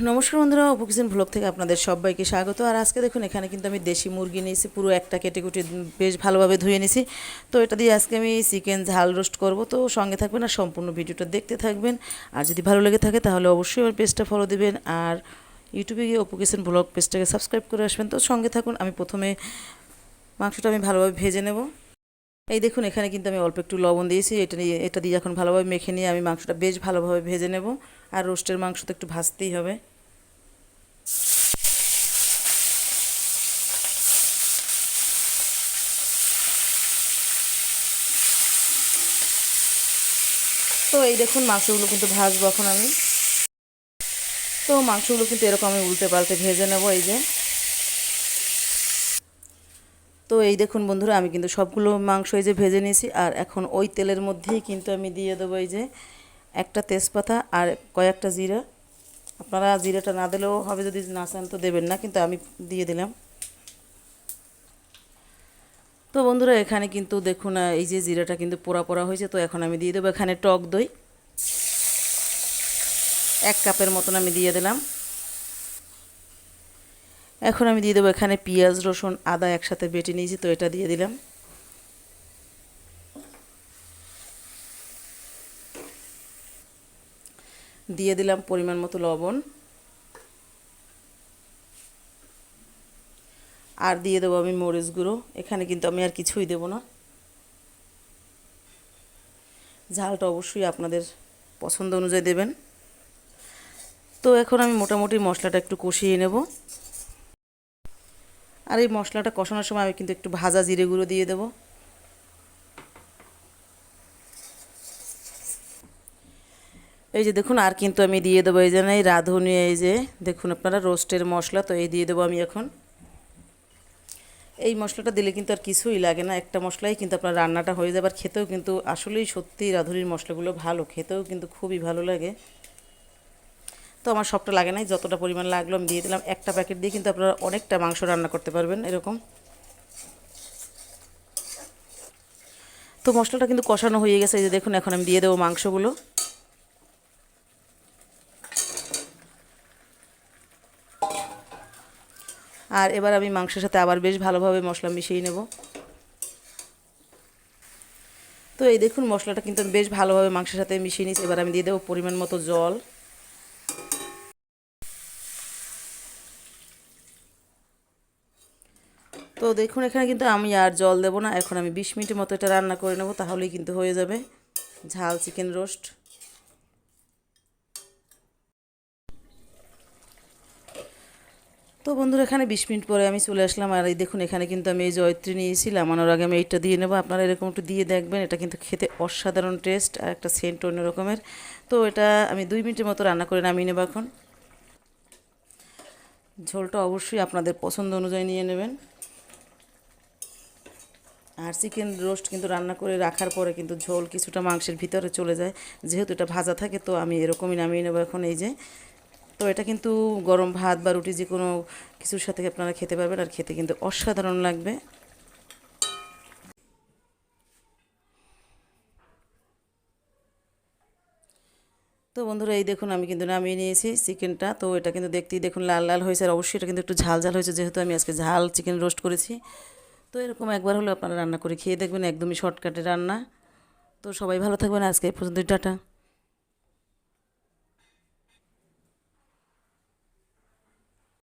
নমস্কার বন্ধুরা, Apu kitchen blog থেকে আপনাদের সবাইকে স্বাগত। আর আজকে দেখুন এখানে কিন্তু আমি দেশি মুরগি নিয়েছি, পুরো একটা কেটে কুটে বেশ ভালোভাবে ধুয়ে নিয়েছি। তো এটা দিয়ে আজকে আমি চিকেন ঝাল রোস্ট করব। তো সঙ্গে থাকবেন আর সম্পূর্ণ ভিডিওটা দেখতে থাকবেন। আর যদি ভালো লেগে থাকে তাহলে অবশ্যই আমার পেজটা ফলো দেবেন, আর ইউটিউবে গিয়ে অপু কিচেন ব্লগ পেজটাকে সাবস্ক্রাইব করে আসবেন। তো সঙ্গে থাকুন। আমি প্রথমে মাংসটা আমি ভালোভাবে ভেজে নেব। এই দেখুন এখানে কিন্তু আমি অল্প একটু লবণ দিয়েছি। এটা দিয়ে এখন ভালোভাবে মেখে নিয়ে আমি মাংসটা বেশ ভালোভাবে ভেজে নেব। আর রোস্টের মাংস তো একটু ভাজতেই হবে। তো এই দেখুন মাংসগুলো কিন্তু ভাজবো এখন আমি। তো মাংসগুলো কিন্তু এরকম আমি উল্টে পাল্টে ভেজে নেব। এই যে, তো এই দেখুন বন্ধুরা, আমি কিন্তু সবগুলো মাংস এই যে ভেজে নিয়েছি। আর এখন ওই তেলের মধ্যেই কিন্তু আমি দিয়ে দেবো এই যে একটা তেজপাতা আর কয়েকটা জিরা। আপনারা জিরাটা না দিলেও হবে, যদি না চান তো দেবেন না, কিন্তু আমি দিয়ে দিলাম। তো বন্ধুরা এখানে কিন্তু দেখুন এই যে জিরাটা কিন্তু পোড়া পোড়া হয়েছে। তো এখন আমি দিয়ে দেবো এখানে টক দই 1 কাপের মতন আমি দিয়ে দিলাম। এখন আমি দিয়ে দেবো এখানে পেঁয়াজ রসুন আদা একসাথে বেটে নিয়েছি, তো এটা দিয়ে দিলাম। দিয়ে দিলাম পরিমাণ মতো লবণ, আর দিয়ে দেবো আমি মরিচ গুঁড়ো। এখানে কিন্তু আমি আর কিছুই দেবো না। ঝালটা অবশ্যই আপনাদের পছন্দ অনুযায়ী দেবেন। তো এখন আমি মোটামুটি মশলাটা একটু কষিয়ে নেব। আর এই মশলাটা কষানোর সময় আমি কিন্তু একটু ভাজা জিরে গুঁড়ো দিয়ে দেবো। এই যে দেখুন, আর কিন্তু আমি দিয়ে দেবো এই যে রাঁধুনি, এই যে দেখুন আপনারা রোস্টের মশলা, তো এই দিয়ে দেবো আমি এখন। এই মশলাটা দিলে কিন্তু আর কিছুই লাগে না, একটা মশলাই কিন্তু আপনার রান্নাটা হয়ে যাবে। আর খেতেও কিন্তু আসলেই সত্যি রাঁধুনির মশলাগুলো ভালো, খেতেও কিন্তু খুবই ভালো লাগে। তো আমার সবটা লাগে নাই, যতটা পরিমাণ লাগলো আমি দিয়ে দিলাম। একটা প্যাকেট দিয়ে কিন্তু আপনারা অনেকটা মাংস রান্না করতে পারবেন এরকম। তো মশলাটা কিন্তু কষানো হয়ে গেছে। এই যে দেখুন, এখন আমি দিয়ে দেবো মাংসগুলো। আর এবার আমি মাংসের সাথে আবার বেশ ভালোভাবে মশলা মিশিয়ে নেব। তো এই দেখুন মশলাটা কিন্তু বেশ ভালোভাবে মাংসের সাথে মিশিয়ে নিয়েছি। এবার আমি দিয়ে দেবো পরিমাণ মতো জল। তো দেখুন এখানে কিন্তু আমি আর জল দেবো না। এখন আমি 20 মিনিটের মতো এটা রান্না করে নেব, তাহলেই কিন্তু হয়ে যাবে ঝাল চিকেন রোস্ট। তো বন্ধুরা এখানে 20 মিনিট পরে আমি চলে আসলাম। আর এই দেখুন এখানে কিন্তু আমি এই জয়ত্রী নিয়েছিলাম, আনার আগে আমি এইটা দিয়ে নেবো। আপনারা এরকম একটু দিয়ে দেখবেন, এটা কিন্তু খেতে অসাধারণ টেস্ট আর একটা সেন্ট অন্য রকমের। তো এটা আমি 2 মিনিটের মতো রান্না করে নামিয়ে নেবো এখন। ঝোলটা অবশ্যই আপনাদের পছন্দ অনুযায়ী নিয়ে নেবেন। আর চিকেন রোস্ট কিন্তু রান্না করে রাখার পরে কিন্তু ঝোল কিছুটা মাংসের ভিতরে চলে যায়, যেহেতু এটা ভাজা থাকে। তো আমি এরকমই নামিয়ে নেবো এখন। এই যে, তো এটা কিন্তু গরম ভাত বা রুটি যে কোনো কিছুর সাথে আপনারা খেতে পারবেন, আর খেতে কিন্তু অসাধারণ লাগবে। তো বন্ধুরা এই দেখুন আমি কিন্তু নামিয়ে নিয়েছি চিকেনটা। তো এটা কিন্তু দেখতেই দেখুন লাল লাল হয়েছে, আর অবশ্যই এটা কিন্তু একটু ঝাল ঝাল হয়েছে, যেহেতু আমি আজকে ঝাল চিকেন রোস্ট করেছি। তো এরকম একবার হলে আপনারা রান্না করে খেয়ে দেখবেন, একদমই শর্টকাটে রান্না। তো সবাই ভালো থাকবেন, আজকে এই পর্যন্ত, টাটা।